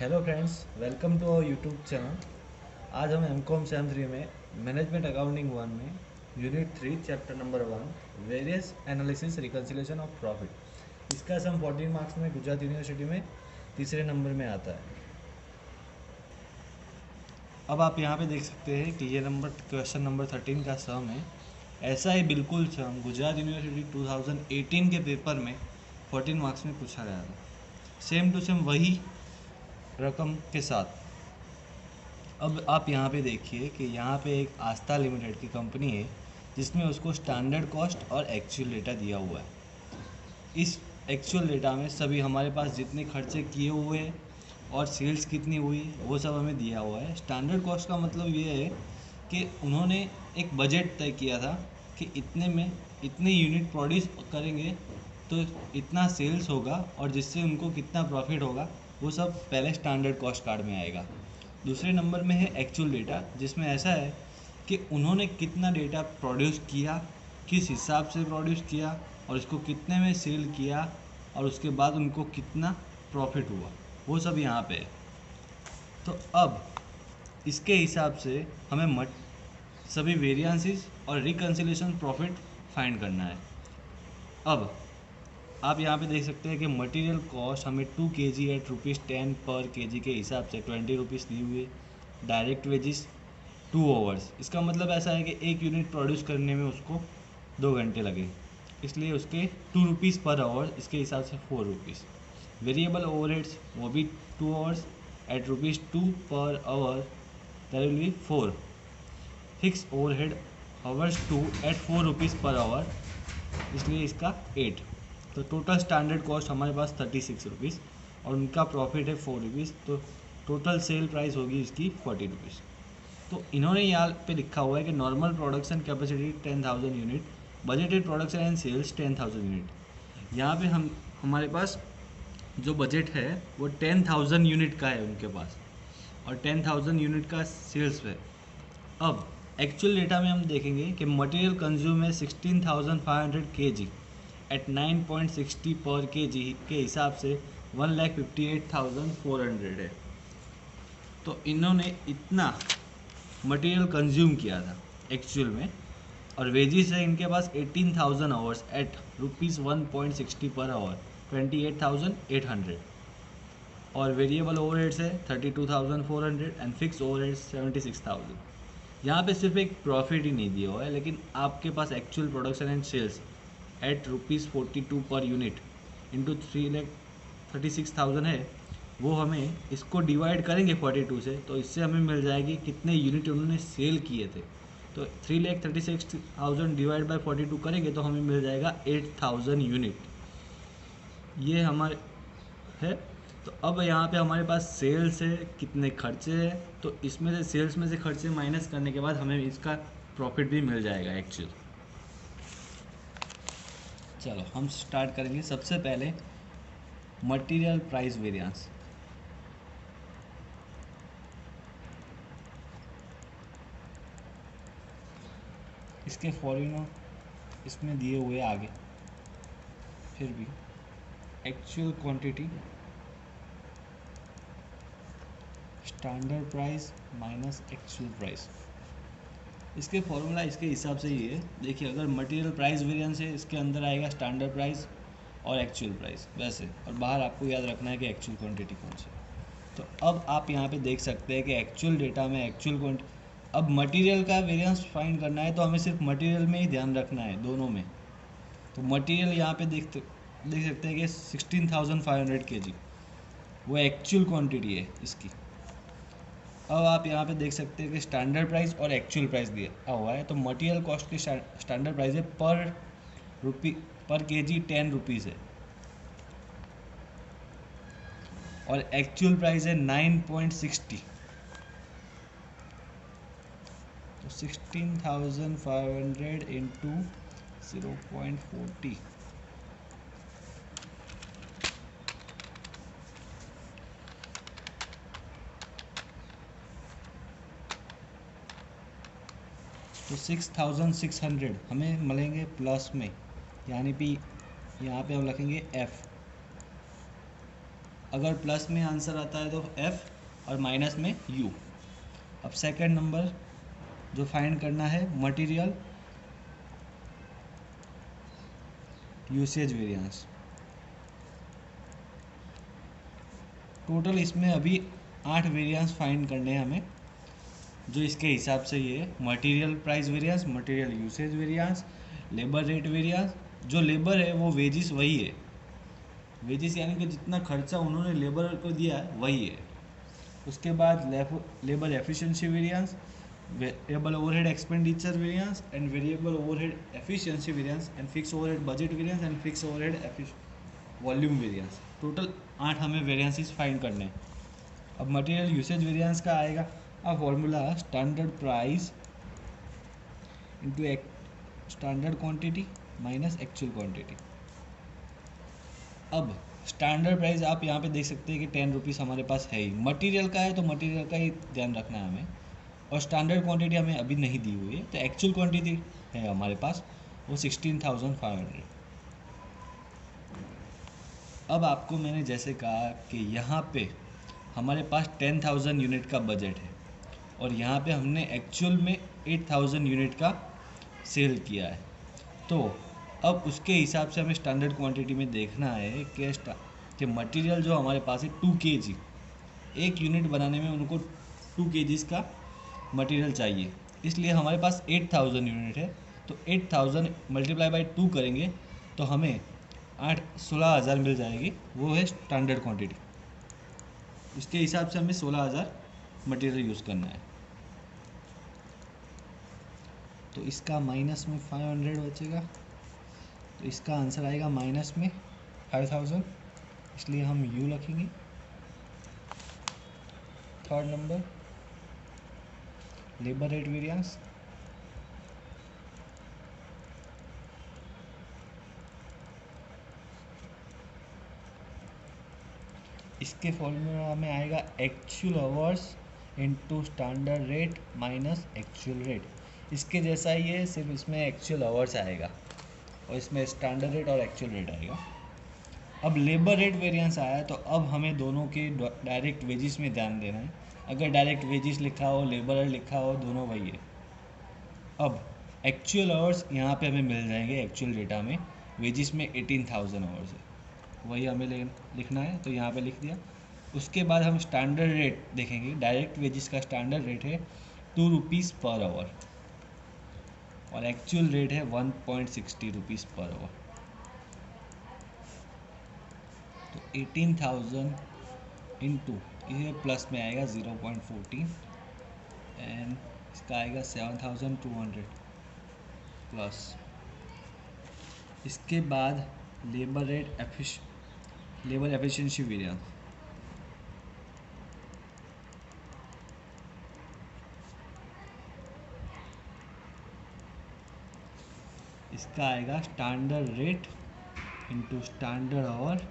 Hello friends, welcome to our YouTube channel. आज हम MCom same 3 में मैनेजमेंट अकाउंटिंग 1 में unit 3 chapter number 1 various analysis reconciliation of profit, इसका सम 14 marks में Gujarat university में तीसरे नंबर में आता है। अब आप यहाँ पे देख सकते हैं कि ये क्वेश्चन नंबर 13 का सम है। ऐसा ही बिल्कुल सम गुजरात यूनिवर्सिटी 2018 के पेपर में 14 मार्क्स में पूछा गया था, सेम टू सेम वही रकम के साथ। अब आप यहाँ पे देखिए कि यहाँ पे एक आस्था लिमिटेड की कंपनी है जिसमें उसको स्टैंडर्ड कॉस्ट और एक्चुअल डेटा दिया हुआ है। इस एक्चुअल डेटा में सभी हमारे पास जितने खर्चे किए हुए हैं और सेल्स कितनी हुई वो सब हमें दिया हुआ है। स्टैंडर्ड कॉस्ट का मतलब ये है कि उन्होंने एक बजट तय किया था कि इतने में इतने यूनिट प्रोड्यूस करेंगे तो इतना सेल्स होगा और जिससे उनको कितना प्रॉफिट होगा, वो सब पहले स्टैंडर्ड कॉस्ट कार्ड में आएगा। दूसरे नंबर में है एक्चुअल डेटा, जिसमें ऐसा है कि उन्होंने कितना डेटा प्रोड्यूस किया, किस हिसाब से प्रोड्यूस किया और इसको कितने में सेल किया और उसके बाद उनको कितना प्रॉफिट हुआ, वो सब यहाँ पे है। तो अब इसके हिसाब से हमें सभी वेरिएंसेस और रिकन्सिलेशन प्रॉफिट फाइंड करना है। अब आप यहाँ पे देख सकते हैं कि मटेरियल कॉस्ट हमें 2 kg एट ₹10 पर kg के हिसाब से 20 रुपीज़ दी हुई है। डायरेक्ट वेजिस 2 आवर्स, इसका मतलब ऐसा है कि एक यूनिट प्रोड्यूस करने में उसको 2 घंटे लगे, इसलिए उसके 2 रुपीज़ पर आवर, इसके हिसाब से 4 रुपीज़। वेरिएबल ओवरहेड्स वो भी 2 hours at ₹2 per hour, that will be 4। Fix overhead hours 2 at 4 rupees per hour, इसलिए इसका 8। तो टोटल स्टैंडर्ड कॉस्ट हमारे पास 36 रुपीज़ और उनका प्रॉफिट है 4 रुपीज़, तो टोटल सेल प्राइस होगी इसकी 40 रुपीज़। तो इन्होंने यहाँ पे लिखा हुआ है कि normal production capacity 10,000 unit, budgeted production and sales 10,000 unit. यहाँ पे हमारे पास जो बजट है वो 10,000 यूनिट का है उनके पास और 10,000 यूनिट का सेल्स है। अब एक्चुअल डेटा में हम देखेंगे कि मटेरियल कंज्यूम है 16,500 kg एट 9.60 पर kg के हिसाब से 1,58,400 है। तो इन्होंने इतना मटेरियल कंज्यूम किया था एक्चुअल में, और वेजिस है इनके पास 18,000 आवर्स एट ₹1.60 पर आवर, 28,800, और वेरिएबल ओवरहेड्स है 32,400 एंड फिक्स ओवरहेड्स 76,000। यहाँ पे सिर्फ एक प्रॉफिट ही नहीं दिया हुआ है, लेकिन आपके पास actual production and sales at ₹42 per unit into 3,36,000 है। वो हमें इसको डिवाइड करेंगे 42 से, तो इससे हमें मिल जाएगी कितने यूनिट उन्होंने सेल किए थे। तो 3,36,000 डिवाइड बाय 42 करेंगे तो हमें मिल जाएगा 8,000 यूनिट, ये हमारे है। तो अब यहाँ पे हमारे पास सेल्स है, कितने खर्चे हैं, तो इसमें से सेल्स में से खर्चे माइनस करने के बाद हमें इसका प्रॉफिट भी मिल जाएगा एक्चुअल। चलो हम स्टार्ट करेंगे सबसे पहले मटेरियल प्राइस वेरिएंस। इसके फॉर्मूला इसमें दिए हुए आगे, फिर भी actual quantity standard price minus actual price, इसके फॉर्मूला इसके हिसाब से ये है। देखिए, अगर मटेरियल प्राइस वेरिएंस है, इसके अंदर आएगा स्टैंडर्ड प्राइस और एक्चुअल प्राइस वैसे, और बाहर आपको याद रखना है कि एक्चुअल क्वांटिटी कौन सी। तो अब आप यहाँ पे देख सकते हैं कि एक्चुअल डेटा में एक्चुअल क्वांटिटी, अब मटेरियल का वेरिएंस फाइंड करना है तो हमें सिर्फ मटेरियल में ही ध्यान रखना है, दोनों में। तो मटेरियल यहाँ पे देख सकते हैं कि 16,500 kg वो एक्चुअल क्वांटिटी है इसकी। अब आप यहाँ पे देख सकते हैं कि स्टैंडर्ड प्राइस और एक्चुअल प्राइस दिया हुआ है। तो मटेरियल कॉस्ट की स्टैंडर्ड प्राइस है पर kg 10 रुपीज़ है और एक्चुअल प्राइस है 9.60। तो 16,500 इंटू 0.40, तो 6,600 हमें मिलेंगे प्लस में, यानी कि यहाँ पे हम लिखेंगे F। अगर प्लस में आंसर आता है तो एफ और माइनस में यू। अब सेकंड नंबर जो फाइंड करना है मटेरियल यूसेज वेरिएंस। टोटल इसमें अभी 8 वेरिएंस फाइंड करने हैं हमें, जो इसके हिसाब से ये material price variance, material usage variance, labour rate variance. जो लेबर है वो वेजिस वही है, वेजिस यानी कि जितना खर्चा उन्होंने लेबर को दिया है वही है। उसके बाद labour efficiency variance, variable overhead expenditure variance and variable overhead efficiency variance and fix overhead budget variance and fix overhead volume variance. Total 8 हमें वेरिएंसेस फाइंड करने हैं। अब मटेरियल यूसेज वेरिएंस का आएगा अब formula standard price into standard quantity minus actual quantity. अब standard price आप यहाँ पे देख सकते हैं कि 10 रुपीज़ हमारे पास है ही, मटेरियल का है तो मटेरियल का ही ध्यान रखना है हमें, और स्टैंडर्ड क्वांटिटी हमें अभी नहीं दी हुई है, तो एक्चुअल क्वांटिटी है हमारे पास वो 16,500। अब आपको मैंने जैसे कहा कि यहाँ पे हमारे पास 10,000 यूनिट का बजट है और यहाँ पे हमने एक्चुअल में 8,000 यूनिट का सेल किया है, तो अब उसके हिसाब से हमें स्टैंडर्ड क्वांटिटी में देखना है कि मटेरियल जो हमारे पास है 2 kg, एक यूनिट बनाने में उनको 2 kg का मटेरियल चाहिए, इसलिए हमारे पास 8,000 यूनिट है, तो 8,000 मल्टीप्लाई बाई 2 करेंगे तो हमें 16,000 मिल जाएगी, वो है स्टैंडर्ड क्वांटिटी। इसके हिसाब से हमें 16,000 मटेरियल यूज़ करना है, तो इसका माइनस में 500 बचेगा, तो इसका आंसर आएगा माइनस में 5,000, इसलिए हम यू लिखेंगे। Third number labour rate variance, इसके फॉर्मूला में आएगा actual hours into standard rate minus actual rate. इसके जैसा ही है, सिर्फ इसमें एक्चुअल आवर्स आएगा और इसमें स्टैंडर्ड रेट और एक्चुअल रेट आएगा। अब लेबर रेट वेरिएंस आया है, तो अब हमें दोनों के डायरेक्ट वेजिस में ध्यान देना है। अगर डायरेक्ट वेजिस लिखा हो, लेबर रेट लिखा हो, दोनों वही है। अब एक्चुअल आवर्स यहाँ पे हमें मिल जाएंगे एक्चुअल डेटा में, वेजिस में 18,000 आवर्स है, वही हमें लिखना है, तो यहाँ पे लिख दिया। उसके बाद हम स्टैंडर्ड रेट देखेंगे, डायरेक्ट वेजिस का स्टैंडर्ड रेट है 2 रुपीज़ पर आवर और एक्चुअल रेट है 1.60 रुपीज़ पर आवर। तो 18,000 इंटू ये प्लस में आएगा 0.14 एंड इसका आएगा 7,200 प्लस। इसके बाद लेबर एफिशिएंसी वेरिएंस, इसका आएगा standard rate into standard our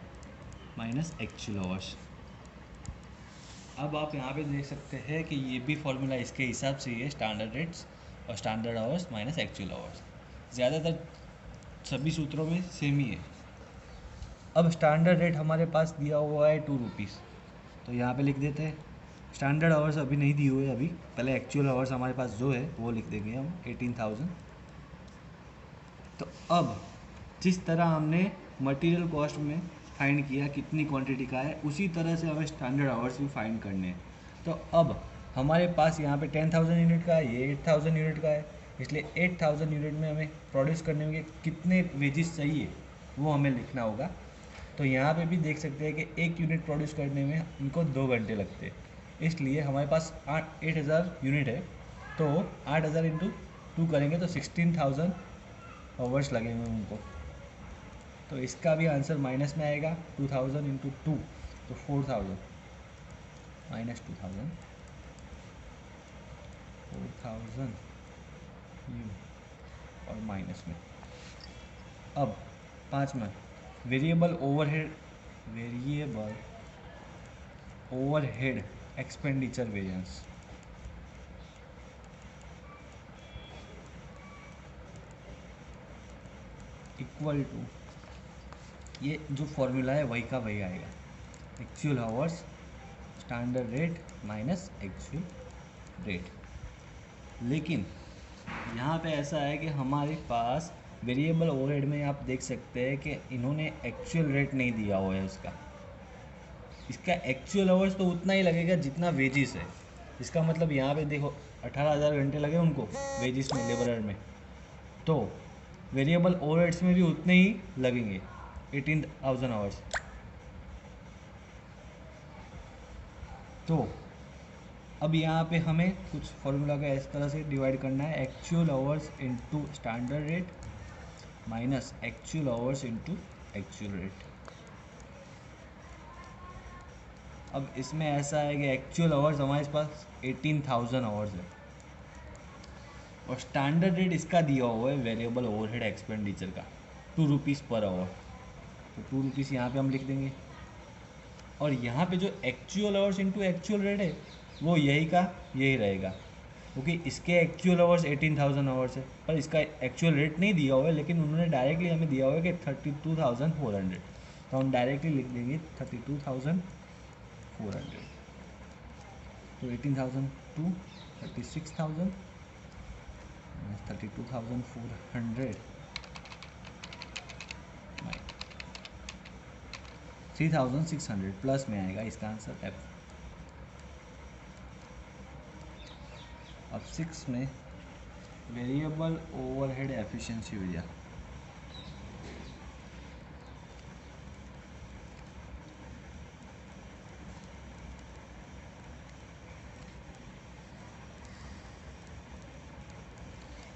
minus actual hours. अब आप यहाँ पे देख सकते हैं कि ये भी फॉर्मूला इसके हिसाब से ही है, स्टैंडर्ड रेट्स और standard hours minus actual hours, ज़्यादातर सभी सूत्रों में सेम ही है। अब स्टैंडर्ड रेट हमारे पास दिया हुआ है 2 रुपीज़, तो यहाँ पे लिख देते हैं। स्टैंडर्ड आवर्स अभी नहीं दी हुई है, अभी पहले एक्चुअल आवर्स हमारे पास जो है वो लिख देंगे हम 18,000। तो अब जिस तरह हमने मटेरियल कॉस्ट में फाइंड किया कितनी क्वांटिटी का है, उसी तरह से हमें स्टैंडर्ड आवर्स भी फाइंड करने हैं। तो अब हमारे पास यहाँ पे 10,000 यूनिट का है, ये 8,000 यूनिट का है, इसलिए 8,000 यूनिट में हमें प्रोड्यूस करने में कितने वेजेस चाहिए वो हमें लिखना होगा। तो यहाँ पे भी देख सकते हैं कि एक यूनिट प्रोड्यूस करने में इनको 2 घंटे लगते हैं, इसलिए हमारे पास 8,000 यूनिट है, तो 8,000 इंटू 2 करेंगे तो 16,000 आवर्स लगेंगे उनको। तो इसका भी आंसर माइनस में आएगा, 2,000 इंटू 2 तो 4,000 माइनस 2,000 4,000 यू और माइनस में। अब 5 में variable overhead expenditure variance, equal to, ये जो फॉर्मूला है वही का वही आएगा, actual hours standard rate minus actual rate. लेकिन यहाँ पे ऐसा है कि हमारे पास वेरिएबल ओवरहेड में आप देख सकते हैं कि इन्होंने एक्चुअल रेट नहीं दिया हुआ है इसका एक्चुअल आवर्स तो उतना ही लगेगा जितना वेजिस है। इसका मतलब यहाँ पे देखो 18,000 घंटे लगे उनको वेजिस में, लेबरर में, तो वेरिएबल ओवरहेड्स में भी उतने ही लगेंगे 18,000 आवर्स। तो अब यहाँ पे हमें कुछ फॉर्मूला का इस तरह से डिवाइड करना है, actual hours into standard rate minus actual hours into actual rate. अब इसमें ऐसा है कि एक्चुअल आवर्स हमारे पास 18,000 आवर्स है और स्टैंडर्ड रेट इसका दिया हुआ है वेरिएबल ओवरहेड एक्सपेंडिचर का 2 रुपीज़ पर आवर। तो 2 रुपीज़ यहाँ पे हम लिख देंगे और यहाँ पे जो actual hours into actual rate है वो यही रहेगा, क्योंकि इसके एक्चुअल आवर्स 18,000 आवर्स है पर इसका एक्चुअल रेट नहीं दिया हुआ है, लेकिन उन्होंने डायरेक्टली हमें दिया हुआ है कि 32,400। तो हम डायरेक्टली लिख देंगे 32,400। तो 18,000 टू 36,000 32,400 3,600 प्लस में आएगा इसका आंसर एफ। अब 6 में वेरिएबल ओवरहेड एफिशिएंसी भैया,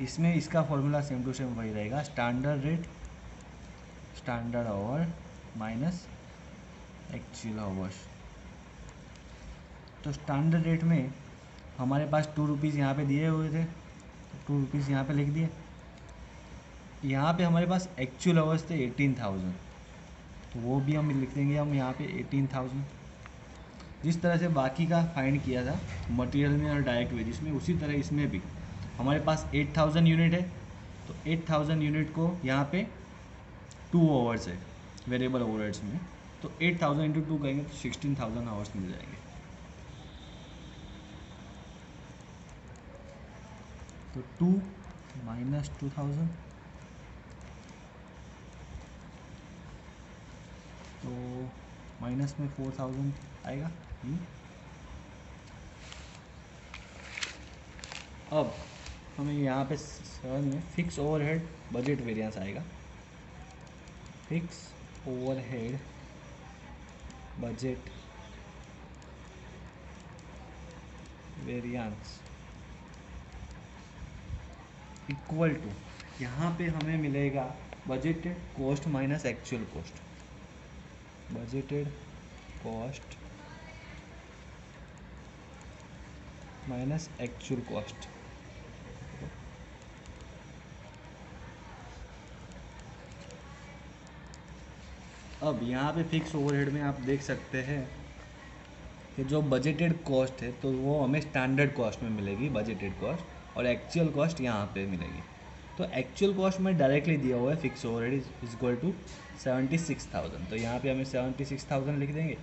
इसमें इसका फॉर्मूला सेम टू सेम वही रहेगा, standard rate standard our minus actual hours. तो स्टैंडर्ड रेट में हमारे पास 2 रुपीज़ यहाँ पे दिए हुए थे, तो 2 रुपीज़ यहाँ पे लिख दिए। यहाँ पे हमारे पास एक्चुअल आवर्स थे 18,000, तो वो भी हम लिख देंगे हम यहाँ पे 18,000। जिस तरह से बाकी का फाइंड किया था मटेरियल में और डायरेक्ट वेजेस में, उसी तरह इसमें भी हमारे पास 8,000 यूनिट है, तो 8,000 यूनिट को यहाँ पे 2 आवर्स है वेरिएबल ओवरहेड्स में, तो 8,000 इंटू 2 करेंगे तो 16,000 आवर्स मिल जाएंगे। तो 2 माइनस 2,000 तो माइनस में 4,000 आएगा। अब हमें यहाँ पे 7 में फिक्स ओवरहेड बजट वेरिएंस आएगा, fix overhead budget variance equal to, यहाँ पे हमें मिलेगा budgeted cost minus actual cost, budgeted cost minus actual cost. अब यहाँ पे फिक्स ओवरहेड में आप देख सकते हैं कि जो बजटेड कॉस्ट है तो वो हमें स्टैंडर्ड कॉस्ट में मिलेगी बजटेड कॉस्ट, और एक्चुअल कॉस्ट यहाँ पे मिलेगी। तो एक्चुअल कॉस्ट में डायरेक्टली दिया हुआ है fix overhead is equal to 76,000, तो यहाँ पे हमें 76,000 लिख देंगे।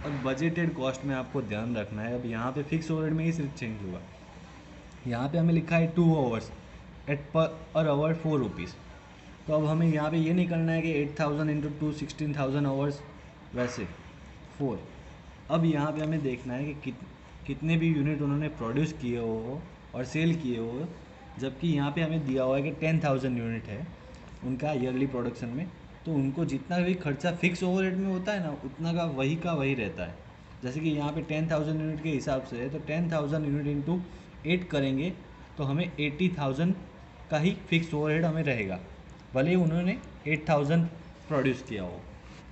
और बजटेड कॉस्ट में आपको ध्यान रखना है, अब यहाँ पे फिक्स ओवरहेड में ही सिर्फ चेंज होगा। यहाँ पे हमें लिखा है 2 hours at per hour 4 rupees, तो अब हमें यहाँ पे ये नहीं करना है कि 8,000 इंटू 2 16,000 आवर्स वैसे 4। अब यहाँ पे हमें देखना है कि कितने भी यूनिट उन्होंने प्रोड्यूस किए हो और सेल किए हो, जबकि यहाँ पे हमें दिया हुआ है कि 10,000 यूनिट है उनका ईयरली प्रोडक्शन में, तो उनको जितना भी खर्चा फिक्स ओवरहेड में होता है ना उतना का वही रहता है। जैसे कि यहाँ पे 10,000 यूनिट के हिसाब से है, तो 10,000 यूनिट इंटू 8 करेंगे तो हमें 80,000 का ही फिक्स ओवरहेड हमें रहेगा, भले ही उन्होंने 8,000 प्रोड्यूस किया हो।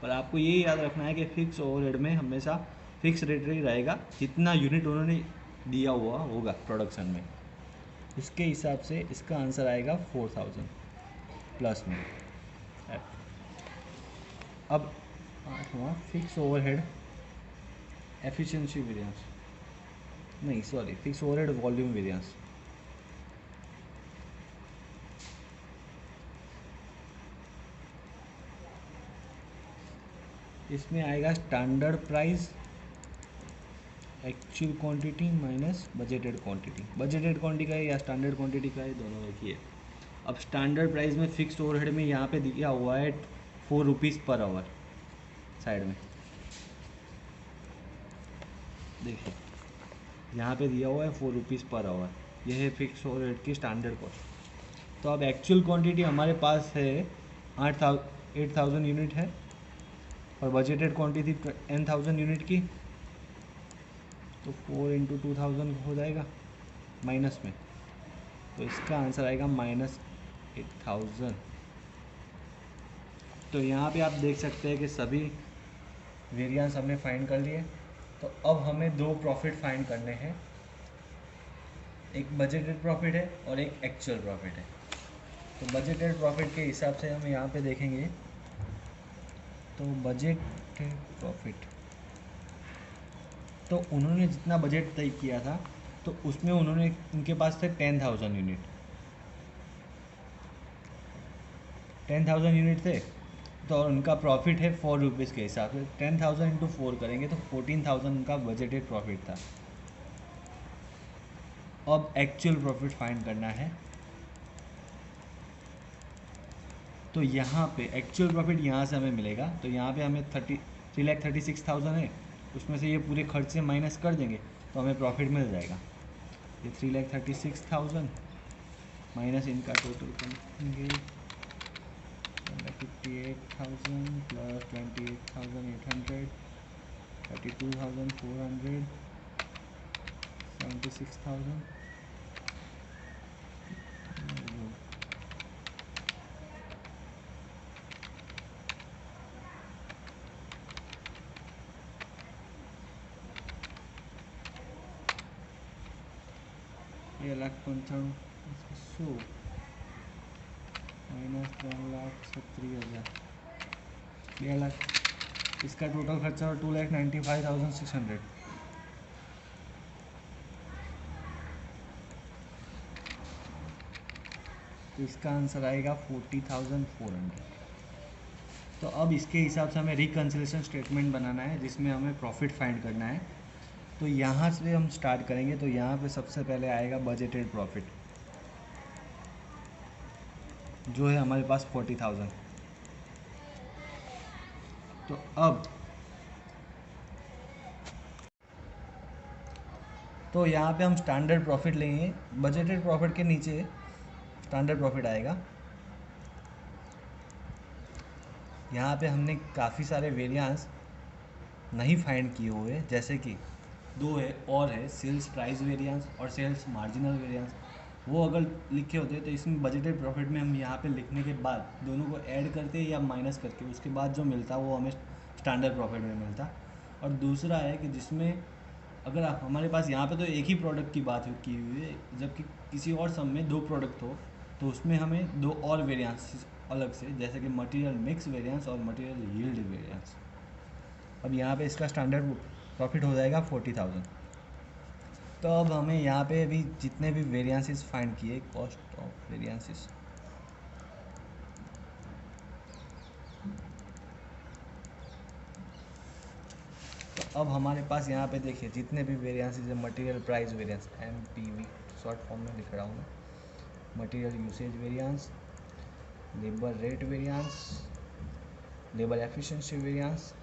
पर आपको ये याद रखना है कि फिक्स ओवरहेड में हमेशा फिक्स रेट ही रहेगा जितना यूनिट उन्होंने दिया हुआ होगा प्रोडक्शन में, इसके हिसाब से इसका आंसर आएगा 4,000 प्लस में। अब 8वां फिक्स ओवरहेड एफिशिएंसी वेरिएंस, नहीं sorry fix overhead volume variance. इसमें आएगा standard price actual quantity minus budgeted quantity. Budgeted quantity का है या स्टैंडर्ड क्वांटिटी का है, दोनों एक ही है। अब स्टैंडर्ड प्राइस में फिक्स्ड ओवरहेड में यहाँ पे दिया हुआ है 4 रुपीज़ पर आवर, साइड में देखिए यहाँ पे दिया हुआ है 4 रुपीज़ पर आवर, यह है फिक्स ओवरहेड की स्टैंडर्ड कॉस्ट। तो अब एक्चुअल क्वांटिटी हमारे पास है 8,000 यूनिट है और बजटेड क्वांटिटी 10,000 यूनिट की, तो 4 इंटू 2000 हो जाएगा माइनस में, तो इसका आंसर आएगा -8,000। तो यहाँ पे आप देख सकते हैं कि सभी वेरिएंस हमने फाइंड कर लिए। तो अब हमें दो प्रॉफिट फाइंड करने हैं, एक बजटेड प्रॉफिट है और एक एक्चुअल प्रॉफिट है। तो बजटेड प्रॉफिट के हिसाब से हम यहाँ पे देखेंगे, तो बजटेड प्रॉफिट, तो उन्होंने जितना बजट तय किया था तो उसमें उन्होंने, उनके पास थे 10,000 यूनिट, 10,000 यूनिट थे, तो उनका प्रॉफिट है 4 रुपीज़ के हिसाब से। 10,000 इंटू 4 करेंगे तो 14,000 उनका बजटेड प्रॉफिट था। अब एक्चुअल प्रॉफिट फाइंड करना है, तो यहाँ पे एक्चुअल प्रॉफिट यहाँ से हमें मिलेगा। तो यहाँ पे हमें 3,36,000 है, उसमें से ये पूरे खर्च से माइनस कर देंगे तो हमें प्रॉफिट मिल जाएगा। ये 3,36,000 माइनस इनका टोटल करेंगे 58,000 प्लस 28,800, 32,400, 76,000। ये 1,95,100 माइनस 2,70,000, 2,00,000। इसका टोटल खर्चा 2,95,600। तो इसका आंसर आएगा 40,400। तो अब इसके हिसाब से हमें रिकन्सिलेशन स्टेटमेंट बनाना है जिसमें हमें प्रॉफिट फाइंड करना है। तो यहाँ से हम स्टार्ट करेंगे। तो यहाँ पे सबसे पहले आएगा बजटेड प्रॉफिट, जो है हमारे पास 40,000। तो अब तो यहाँ पे हम स्टैंडर्ड प्रॉफिट लेंगे, बजटेड प्रॉफिट के नीचे स्टैंडर्ड प्रॉफिट आएगा। यहाँ पे हमने काफ़ी सारे वेरिएंस नहीं फाइंड किए हुए, जैसे कि दो है और है, सेल्स प्राइस वेरिएंस और सेल्स मार्जिनल वेरिएंस। वो अगर लिखे होते तो इसमें बजटेड प्रॉफिट में हम यहाँ पे लिखने के बाद दोनों को ऐड करते या माइनस करके उसके बाद जो मिलता वो हमें स्टैंडर्ड प्रॉफिट में मिलता। और दूसरा है कि जिसमें अगर हमारे पास यहाँ पे तो एक ही प्रोडक्ट की बात की हुई है, जबकि किसी और सम में दो प्रोडक्ट हो तो उसमें हमें दो और वेरिएंस अलग से, जैसे कि मटेरियल मिक्स वेरिएंस और मटेरियल यील्ड वेरिएंस। अब यहाँ पे इसका स्टैंडर्ड प्रॉफिट हो जाएगा 40,000। तो अब हमें यहाँ पे भी जितने भी वेरिएंसेस फाइंड किए, कॉस्ट ऑफ वेरिएंसेस, तो अब हमारे पास यहाँ पे देखिए जितने भी वेरिएंसेस है, material price variance MPV short form में लिख रहा हूँ मैं, material usage variance, labour rate variance, labour efficiency variance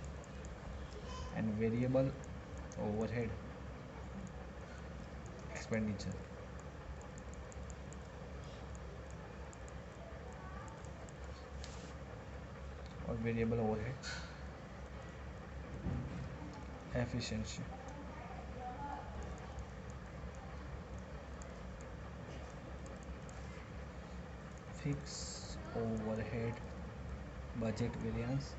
and variable overhead expenditure. और variable overhead efficiency. Fix overhead budget variance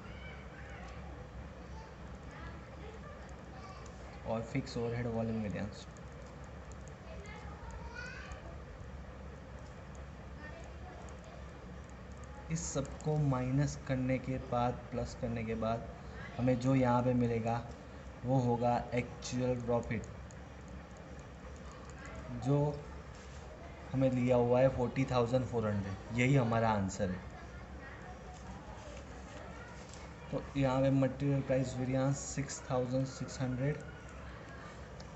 और फिक्स ओवरहेड वॉल्यूम वेरिएंस। इस सबको माइनस करने के बाद, प्लस करने के बाद हमें जो यहाँ पे मिलेगा वो होगा एक्चुअल प्रॉफिट, जो हमें लिया हुआ है 40,400। यही हमारा आंसर है। तो यहाँ पे material price variance 6600,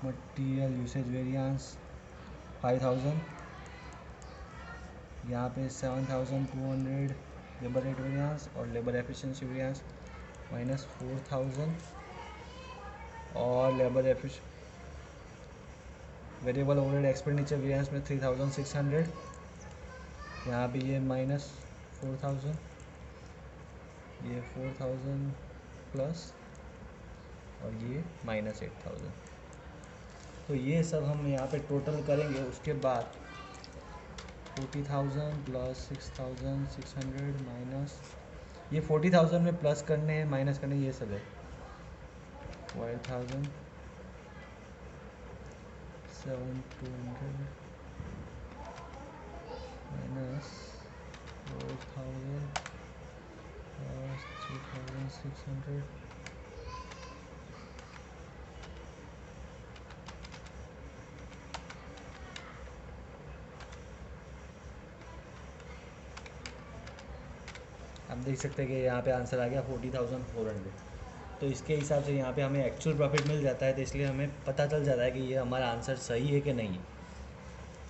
material usage variance 5000, यहाँ पे 7200 लेबर रेट वेरिएंस और लेबर एफिशिएंसी वेरिएंस -4000 और labour variable overhead expenditure variance में 3600, यहाँ पे ये -4000, ये 4000 प्लस और ये -8000। तो ये सब हम यहाँ पे टोटल करेंगे। उसके बाद 40,000 प्लस 6,600 माइनस ये 40,000 में प्लस करने हैं माइनस करने ये सब है 12,000 7,200 माइनस 4,000 प्लस 3,600 आप देख सकते हैं कि यहाँ पे आंसर आ गया 40,400। तो इसके हिसाब से यहाँ पे हमें एक्चुअल प्रॉफिट मिल जाता है, तो इसलिए हमें पता चल जाता है कि ये हमारा आंसर सही है कि नहीं है।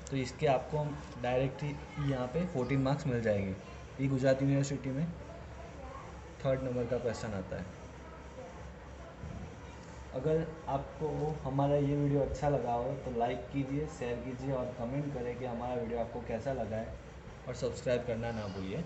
तो इसके आपको डायरेक्ट ही यहाँ पे 14 मार्क्स मिल जाएंगे। ये गुजरात यूनिवर्सिटी में 3rd नंबर का क्वेश्चन आता है। अगर आपको हमारा ये वीडियो अच्छा लगा हो तो लाइक कीजिए, शेयर कीजिए और कमेंट करें कि हमारा वीडियो आपको कैसा लगा है, और सब्सक्राइब करना ना भूलिए।